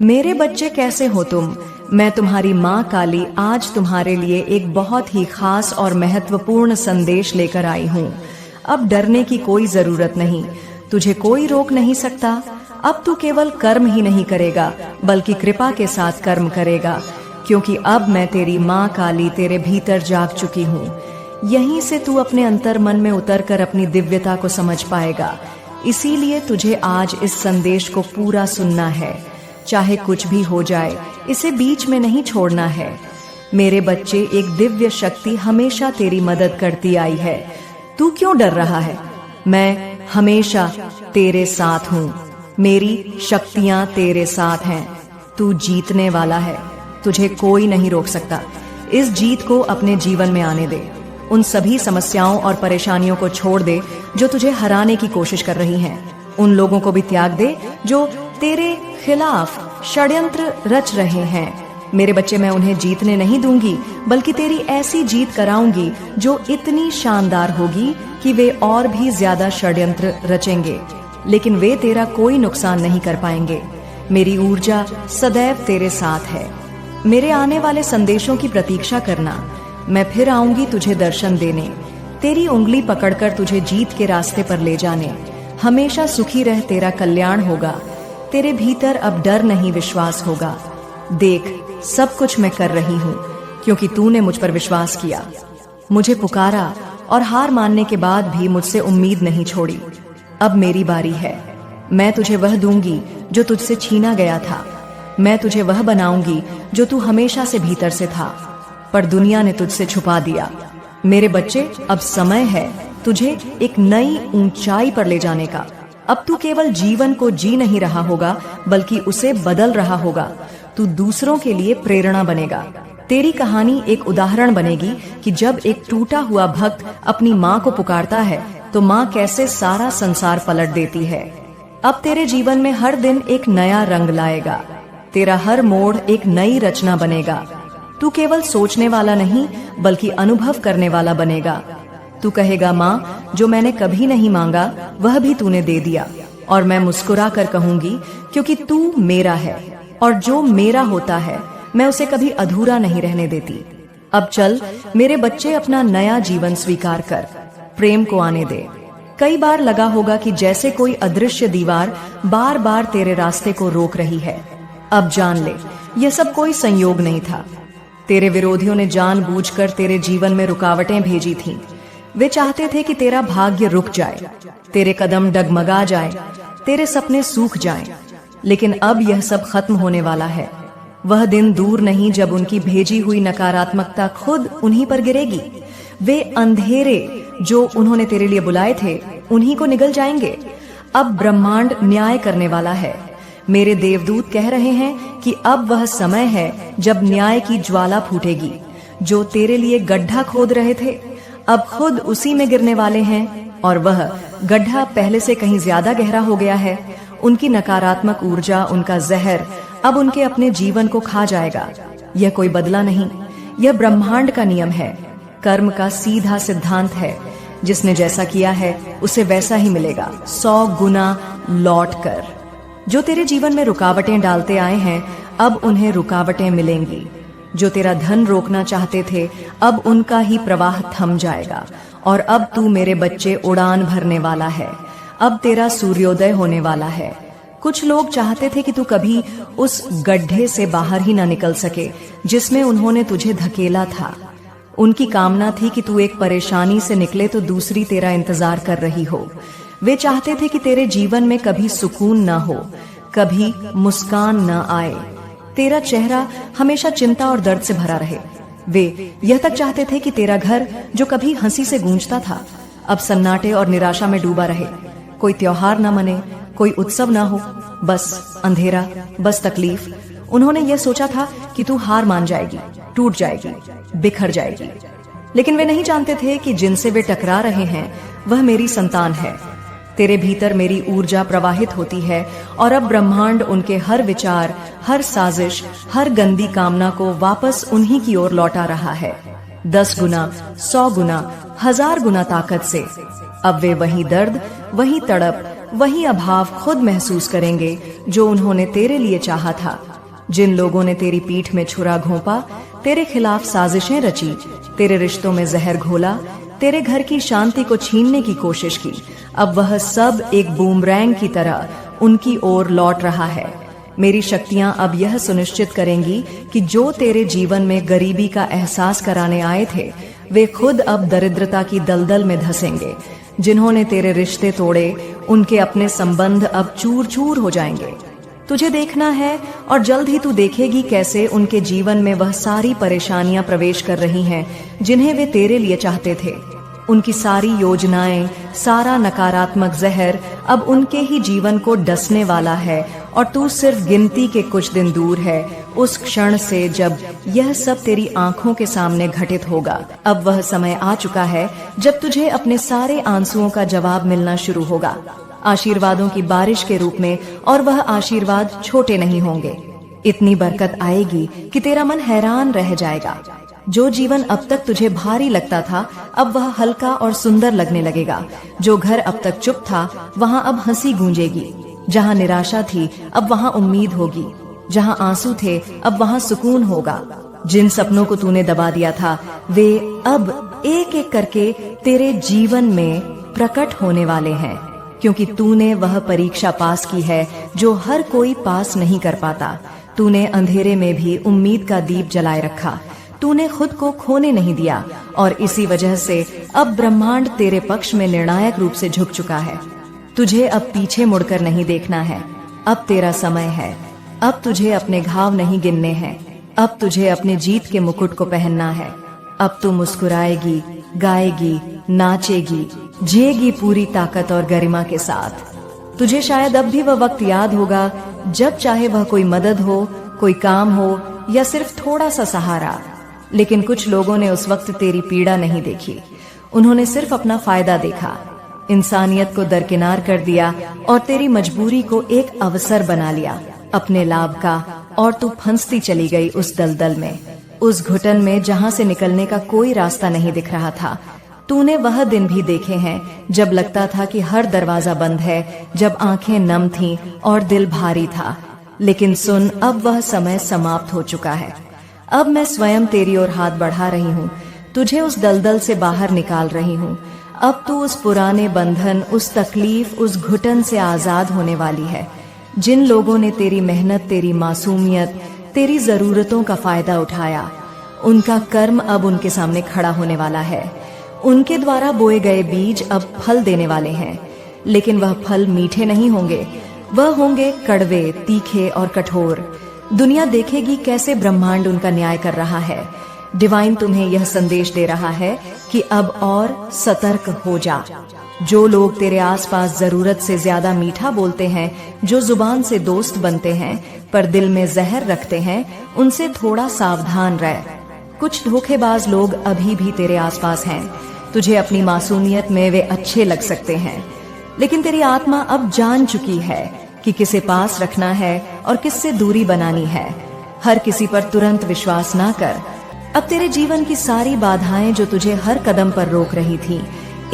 मेरे बच्चे कैसे हो तुम? मैं तुम्हारी माँ काली आज तुम्हारे लिए एक बहुत ही खास और महत्वपूर्ण संदेश लेकर आई हूँ। अब डरने की कोई जरूरत नहीं, तुझे कोई रोक नहीं सकता। अब तू केवल कर्म ही नहीं करेगा बल्कि कृपा के साथ कर्म करेगा, क्योंकि अब मैं तेरी माँ काली तेरे भीतर जाग चुकी हूँ। यहीं से तू अपने अंतर मन में उतरकर अपनी दिव्यता को समझ पाएगा। इसीलिए तुझे आज इस संदेश को पूरा सुनना है, चाहे कुछ भी हो जाए, इसे बीच में नहीं छोड़ना है। मेरे बच्चे, एक दिव्य शक्ति हमेशा तेरी मदद करती आई है। तू क्यों डर रहा है? मैं हमेशा तेरे साथ हूँ। मेरी शक्तियाँ तेरे साथ हैं। तू जीतने वाला है, तुझे कोई नहीं रोक सकता। इस जीत को अपने जीवन में आने दे। उन सभी समस्याओं और परेशानियों को छोड़ दे जो तुझे हराने की कोशिश कर रही हैं। उन लोगों को भी त्याग दे जो तेरे खिलाफ षड्यंत्र रच रहे हैं। मेरे बच्चे, मैं उन्हें जीतने नहीं दूंगी, बल्कि तेरी ऐसी जीत कराऊंगी जो इतनी शानदार होगी कि वे और भी ज्यादा षड्यंत्र रचेंगे, लेकिन वे तेरा कोई नुकसान नहीं कर पाएंगे। मेरी ऊर्जा सदैव तेरे साथ है। मेरे आने वाले संदेशों की प्रतीक्षा करना। मैं फिर आऊंगी तुझे दर्शन देने, तेरी उंगली पकड़कर तुझे जीत के रास्ते पर ले जाने। हमेशा सुखी रह, तेरा कल्याण होगा। तेरे भीतर अब डर नहीं, विश्वास होगा। देख, सब कुछ मैं कर रही हूँ क्योंकि तूने मुझ पर विश्वास किया, मुझे पुकारा और हार मानने के बाद भी मुझसे उम्मीद नहीं छोड़ी। अब मेरी बारी है। मैं तुझे वह दूंगी जो तुझसे छीना गया था। मैं तुझे वह बनाऊंगी जो तू हमेशा से भीतर से था, पर दुनिया ने तुझसे छुपा दिया। मेरे बच्चे, अब समय है तुझे एक नई ऊंचाई पर ले जाने का। अब तू केवल जीवन को जी नहीं रहा होगा, बल्कि उसे बदल रहा होगा। तू दूसरों के लिए प्रेरणा बनेगा। तेरी कहानी एक उदाहरण बनेगी कि जब एक टूटा हुआ भक्त अपनी माँ को पुकारता है तो माँ कैसे सारा संसार पलट देती है। अब तेरे जीवन में हर दिन एक नया रंग लाएगा। तेरा हर मोड़ एक नई रचना बनेगा। तू केवल सोचने वाला नहीं, बल्कि अनुभव करने वाला बनेगा। तू कहेगा, माँ, जो मैंने कभी नहीं मांगा वह भी तूने दे दिया। और मैं मुस्कुरा कर कहूंगी, क्योंकि तू मेरा है और जो मेरा होता है मैं उसे कभी अधूरा नहीं रहने देती। अब चल मेरे बच्चे, अपना नया जीवन स्वीकार कर। प्रेम को आने दे। कई बार लगा होगा कि जैसे कोई अदृश्य दीवार बार बार तेरे रास्ते को रोक रही है। अब जान ले, यह सब कोई संयोग नहीं था। तेरे विरोधियों ने जानबूझकर तेरे जीवन में रुकावटें भेजी थीं। वे चाहते थे कि तेरा भाग्य रुक जाए, तेरे कदम डगमगा जाए, तेरे सपने सूख जाएं। लेकिन अब यह सब खत्म होने वाला है। वह दिन दूर नहीं जब उनकी भेजी हुई नकारात्मकता खुद उन्हीं पर गिरेगी। वे अंधेरे जो उन्होंने तेरे लिए बुलाए थे, उन्हीं को निगल जाएंगे। अब ब्रह्मांड न्याय करने वाला है। मेरे देवदूत कह रहे हैं कि अब वह समय है जब न्याय की ज्वाला फूटेगी। जो तेरे लिए गड्ढा खोद रहे थे, अब खुद उसी में गिरने वाले हैं, और वह गड्ढा पहले से कहीं ज्यादा गहरा हो गया है। उनकी नकारात्मक ऊर्जा, उनका जहर अब उनके अपने जीवन को खा जाएगा। यह कोई बदला नहीं, यह ब्रह्मांड का नियम है, कर्म का सीधा सिद्धांत है। जिसने जैसा किया है उसे वैसा ही मिलेगा, 100 गुना लौट कर। जो तेरे जीवन में रुकावटें डालते आए हैं, अब उन्हें रुकावटें मिलेंगी। जो तेरा धन रोकना चाहते थे, अब उनका ही प्रवाह थम जाएगा। और अब तू मेरे बच्चे उड़ान भरने वाला है। अब तेरा सूर्योदय होने वाला है। कुछ लोग चाहते थे कि तू कभी उस गड्ढे से बाहर ही ना निकल सके जिसमें उन्होंने तुझे धकेला था। उनकी कामना थी कि तू एक परेशानी से निकले तो दूसरी तेरा इंतजार कर रही हो। वे चाहते थे कि तेरे जीवन में कभी सुकून ना हो, कभी मुस्कान ना आए, तेरा चेहरा हमेशा चिंता और दर्द से भरा रहे। वे यह तक चाहते थे कि तेरा घर जो कभी हंसी से गूंजता था, अब सन्नाटे और निराशा में डूबा रहे। कोई त्योहार ना मने, कोई उत्सव ना हो, बस अंधेरा, बस तकलीफ। उन्होंने यह सोचा था कि तू हार मान जाएगी, टूट जाएगी, बिखर जाएगी। लेकिन वे नहीं जानते थे कि जिनसे वे टकरा रहे हैं वह मेरी संतान है। तेरे भीतर मेरी ऊर्जा प्रवाहित होती है और अब ब्रह्मांड उनके हर विचार, हर साजिश, हर गंदी कामना को वापस उन्हीं की ओर लौटा रहा है। 10 गुना, 100 गुना, 1000 गुना ताकत से। अब वे वही दर्द, वही तड़प, वही अभाव खुद महसूस करेंगे जो उन्होंने तेरे लिए चाहा था। जिन लोगों ने तेरी पीठ में छुरा घोंपा, तेरे खिलाफ साजिशें रची, तेरे रिश्तों में जहर घोला, तेरे घर की शांति को छीनने की कोशिश की, अब वह सब एक बूमरैंग की तरह उनकी ओर लौट रहा है। मेरी शक्तियां अब यह सुनिश्चित करेंगी कि जो तेरे जीवन में गरीबी का एहसास कराने आए थे, वे खुद अब दरिद्रता की दलदल में धंसेंगे। जिन्होंने तेरे रिश्ते तोड़े, उनके अपने संबंध अब चूर चूर हो जाएंगे। तुझे देखना है और जल्द ही तू देखेगी कैसे उनके जीवन में वह सारी परेशानियां प्रवेश कर रही हैं जिन्हें वे तेरे लिए चाहते थे। उनकी सारी योजनाएं, सारा नकारात्मक जहर अब उनके ही जीवन को डसने वाला है और तू सिर्फ गिनती के कुछ दिन दूर है उस क्षण से जब यह सब तेरी आंखों के सामने घटित होगा। अब वह समय आ चुका है जब तुझे अपने सारे आंसुओं का जवाब मिलना शुरू होगा, आशीर्वादों की बारिश के रूप में, और वह आशीर्वाद छोटे नहीं होंगे। इतनी बरकत आएगी कि तेरा मन हैरान रह जाएगा। जो जीवन अब तक तुझे भारी लगता था, अब वह हल्का और सुंदर लगने लगेगा। जो घर अब तक चुप था, वहाँ अब हंसी गूंजेगी। जहाँ निराशा थी, अब वहाँ उम्मीद होगी। जहाँ आंसू थे, अब वहाँ सुकून होगा। जिन सपनों को तूने दबा दिया था, वे अब एक एक करके तेरे जीवन में प्रकट होने वाले हैं, क्योंकि तूने वह परीक्षा पास की है जो हर कोई पास नहीं कर पाता। तूने अंधेरे में भी उम्मीद का दीप जलाए रखा। तूने खुद को खोने नहीं दिया और इसी वजह से अब ब्रह्मांड तेरे पक्ष में निर्णायक रूप से झुक चुका है। तुझे अब पीछे मुड़कर नहीं देखना है। अब तेरा समय है। अब तुझे अपने घाव नहीं गिनने हैं। अब तुझे अपने जीत के मुकुट को पहनना है। अब तू मुस्कुराएगी, गाएगी, नाचेगी, जिएगी पूरी ताकत और गरिमा के साथ। तुझे शायद अब भी वह वक्त याद होगा जब चाहे वह कोई मदद हो, कोई काम हो या सिर्फ थोड़ा सा सहारा। लेकिन कुछ लोगों ने उस वक्त तेरी पीड़ा नहीं देखी। उन्होंने सिर्फ अपना फायदा देखा, इंसानियत को दरकिनार कर दिया और तेरी मजबूरी को एक अवसर बना लिया अपने लाभ का, और तू फंसती चली गई उस दलदल में, उस घुटन में जहां से निकलने का कोई रास्ता नहीं दिख रहा था। तूने वह दिन भी देखे हैं जब लगता था कि हर दरवाजा बंद है, जब आंखें नम थीं और दिल भारी था। लेकिन सुन, अब वह समय समाप्त हो चुका है। अब मैं स्वयं तेरी ओर हाथ बढ़ा रही हूँ, तुझे उस दलदल से बाहर निकाल रही हूँ। अब तू उस पुराने बंधन, उस तकलीफ, उस घुटन से आजाद होने वाली है। जिन लोगों ने तेरी मेहनत, तेरी मासूमियत, तेरी जरूरतों का फायदा उठाया, उनका कर्म अब उनके सामने खड़ा होने वाला है। उनके द्वारा बोए गए बीज अब फल देने वाले हैं, लेकिन वह फल मीठे नहीं होंगे, वह होंगे कड़वे, तीखे और कठोर। दुनिया देखेगी कैसे ब्रह्मांड उनका न्याय कर रहा है। डिवाइन तुम्हें यह संदेश दे रहा है कि अब और सतर्क हो जा। जो लोग तेरे आसपास जरूरत से ज्यादा मीठा बोलते हैं, जो जुबान से दोस्त बनते हैं पर दिल में जहर रखते हैं, उनसे थोड़ा सावधान रह। कुछ धोखेबाज लोग अभी भी तेरे आसपास हैं। तुझे अपनी मासूमियत में वे अच्छे लग सकते हैं, लेकिन तेरी आत्मा अब जान चुकी है कि किसे पास रखना है और किससे दूरी बनानी है। हर किसी पर तुरंत विश्वास ना कर। अब तेरे जीवन की सारी बाधाएं जो तुझे हर कदम पर रोक रही थी,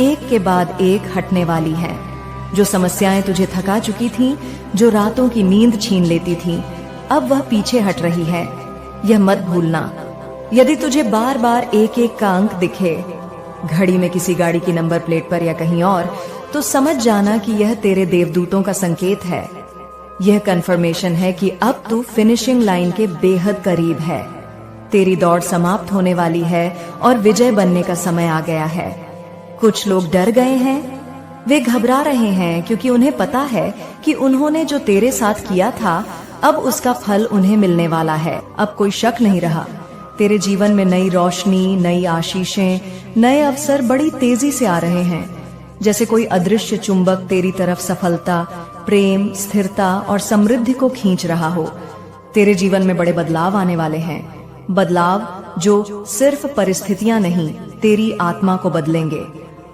एक के बाद एक हटने वाली हैं। जो समस्याएं तुझे थका चुकी थीं, जो रातों की नींद छीन लेती थीं, अब वह पीछे हट रही है। यह मत भूलना, यदि तुझे बार बार एक एक का अंक दिखे, घड़ी में किसी गाड़ी की नंबर प्लेट पर या कहीं और, तो समझ जाना कि यह तेरे देवदूतों का संकेत है। यह कंफर्मेशन है कि अब तू फिनिशिंग लाइन के बेहद करीब है। तेरी दौड़ समाप्त होने वाली है और विजय बनने का समय आ गया है। कुछ लोग डर गए हैं, वे घबरा रहे हैं क्योंकि उन्हें पता है कि उन्होंने जो तेरे साथ किया था, अब उसका फल उन्हें मिलने वाला है। अब कोई शक नहीं रहा। तेरे जीवन में नई रोशनी, नई आशीषें, नए अवसर बड़ी तेजी से आ रहे हैं। जैसे कोई अदृश्य चुंबक तेरी तरफ सफलता, प्रेम, स्थिरता और समृद्धि को खींच रहा हो। तेरे जीवन में बड़े बदलाव आने वाले हैं, बदलाव जो सिर्फ परिस्थितियां नहीं, तेरी आत्मा को बदलेंगे।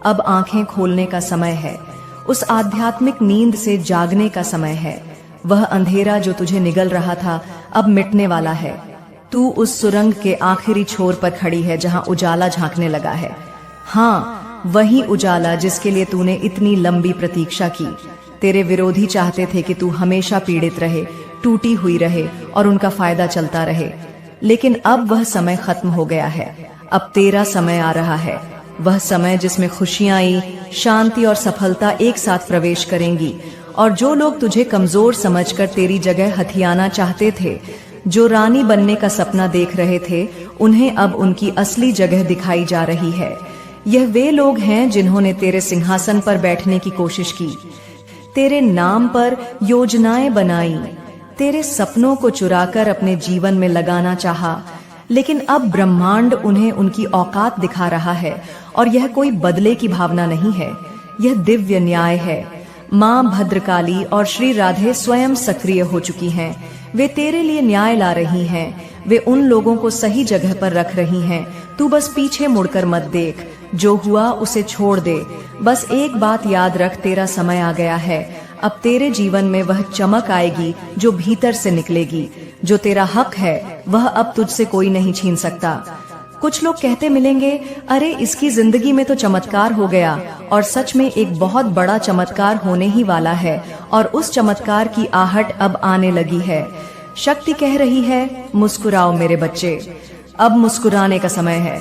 अब आंखें खोलने का समय है, उस आध्यात्मिक नींद से जागने का समय है। वह अंधेरा जो तुझे निगल रहा था, अब मिटने वाला है। तू उस सुरंग के आखिरी छोर पर खड़ी है जहां उजाला झांकने लगा है। हाँ, वही उजाला जिसके लिए तूने इतनी लंबी प्रतीक्षा की। तेरे विरोधी चाहते थे कि तू हमेशा पीड़ित रहे, टूटी हुई रहे और उनका फायदा चलता रहे। लेकिन अब वह समय खत्म हो गया है। अब तेरा समय आ रहा है, वह समय जिसमें खुशियां आई, शांति और सफलता एक साथ प्रवेश करेंगी। और जो लोग तुझे कमजोर समझकर तेरी जगह हथियाना चाहते थे, जो रानी बनने का सपना देख रहे थे, उन्हें अब उनकी असली जगह दिखाई जा रही है। यह वे लोग हैं जिन्होंने तेरे सिंहासन पर बैठने की कोशिश की, तेरे नाम पर योजनाएं बनाई, तेरे सपनों को चुराकर अपने जीवन में लगाना चाहा। लेकिन अब ब्रह्मांड उन्हें उनकी औकात दिखा रहा है, और यह कोई बदले की भावना नहीं है, यह दिव्य न्याय है। माँ भद्रकाली और श्री राधे स्वयं सक्रिय हो चुकी हैं। वे तेरे लिए न्याय ला रही हैं। वे उन लोगों को सही जगह पर रख रही हैं। तू बस पीछे मुड़कर मत देख, जो हुआ उसे छोड़ दे। बस एक बात याद रख, तेरा समय आ गया है। अब तेरे जीवन में वह चमक आएगी जो भीतर से निकलेगी। जो तेरा हक है वह अब तुझसे कोई नहीं छीन सकता। कुछ लोग कहते मिलेंगे, अरे इसकी जिंदगी में तो चमत्कार हो गया, और सच में एक बहुत बड़ा चमत्कार होने ही वाला है, और उस चमत्कार की आहट अब आने लगी है। शक्ति कह रही है, मुस्कुराओ मेरे बच्चे, अब मुस्कुराने का समय है।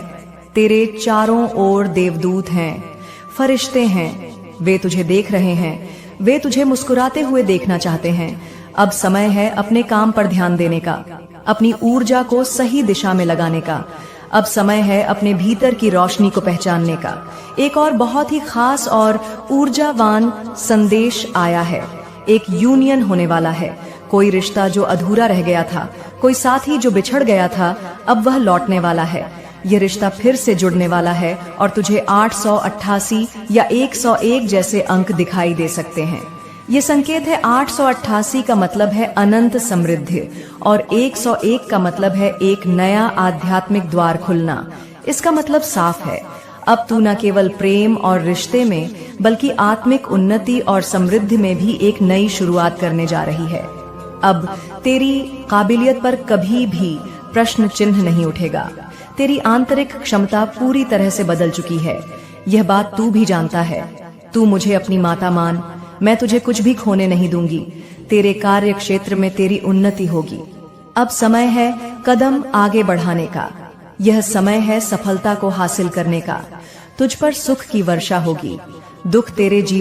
तेरे चारों ओर देवदूत हैं, फरिश्ते हैं, वे तुझे देख रहे हैं, वे तुझे मुस्कुराते हुए देखना चाहते हैं। अब समय है अपने काम पर ध्यान देने का, अपनी ऊर्जा को सही दिशा में लगाने का। अब समय है अपने भीतर की रोशनी को पहचानने का। एक और बहुत ही खास और ऊर्जावान संदेश आया है। एक यूनियन होने वाला है। कोई रिश्ता जो अधूरा रह गया था, कोई साथी जो बिछड़ गया था, अब वह लौटने वाला है। यह रिश्ता फिर से जुड़ने वाला है, और तुझे 888 या 101 जैसे अंक दिखाई दे सकते हैं। ये संकेत है। 888 का मतलब है अनंत समृद्धि, और 101 का मतलब है एक नया आध्यात्मिक द्वार खुलना। इसका मतलब साफ है, अब तू न केवल प्रेम और रिश्ते में, बल्कि आत्मिक उन्नति और समृद्धि में भी एक नई शुरुआत करने जा रही है। अब तेरी काबिलियत पर कभी भी प्रश्न चिन्ह नहीं उठेगा। तेरी आंतरिक क्षमता पूरी तरह से बदल चुकी है। यह बात तू भी जानता है। तू मुझे अपनी माता मान, मैं तुझे कुछ भी खोने नहीं दूंगी। तेरे कार्य क्षेत्र में तेरी उन्नति होगी। अब समय है कदम आगे बढ़ाने का। यह समय है सफलता को हासिल करने का। तुझ पर सुख की वर्षा होगी। दुख तेरे जीवन